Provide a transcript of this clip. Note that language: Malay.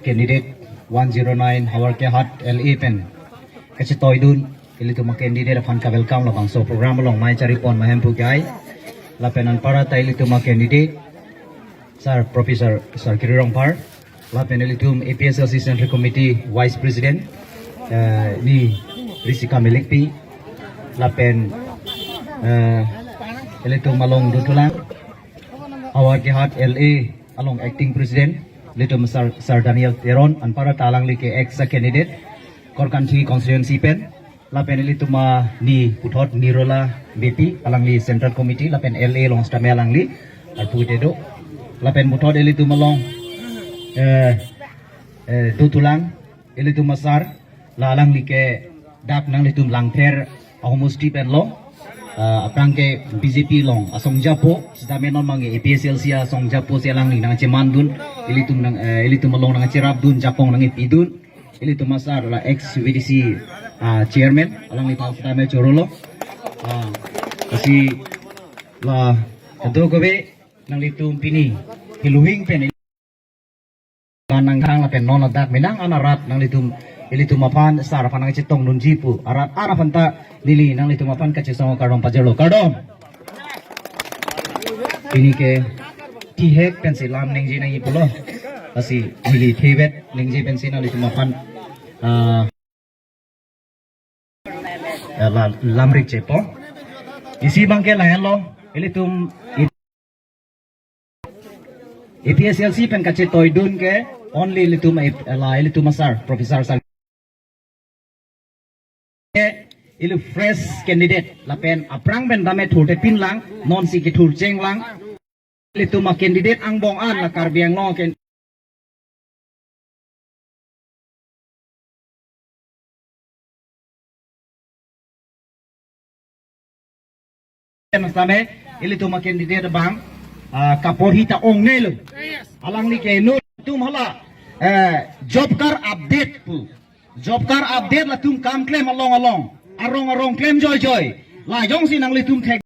candidate 109 Hawar ke hat LA pen kasi toydun ili tu candidate fan ka welcome lo bang so program long mai cari pon mahem pu kai la penan para ta ili tu candidate sir professor sir Kirirong par la pen ili tu APSLC Central Committee Vice President ni Risika Melikpi la pen ili tu malong dutulang Hawar ke hat LA along acting president Litum Sir Daniel Teron and para talang like ex candidate Korkanthi constituency pen lapen lituma ni puthot nirola BP alang li central committee lapen LA long stame alang li arputedo lapen puthot lituma long dutulang lituma sar la alang like dak nang litum langther ahumusti pen long aprang ke BJP long asong japo sidame non mangi APSLC asong japo selang ni nang cemandun ilitum long nang cerap dun japong nang ipidun ilitum masar la ex VDC chairman alang ni tau sidame corolo kasi la kado gobe nang litum pini hiluhing pen kanang hang la pen non adak menang anarat nang litum ilitum mapan sar panang citong nun jipu arat arapan ta lili nang litum mapan kacesong kardom pajalo kardom ini ke tihek pensi lam ningji nang ipulo kasi lili thebet ningji pensi nang litum mapan lamrik cepo isi bangke layan lo ilitum APSLC pen kace toydun ke only ilitum masar professor sar ilu fresh candidate lapen aprang ben dame thurte pin lang non si ki thur cheng lang litu ma candidate ang bong an la karbiang no ken nastame ilitu ma candidate bang kaporhita ong nelu alang ni ke nu tum hala job car update pu job car update la tum kam claim along arong claim joy la jong si nang litum thek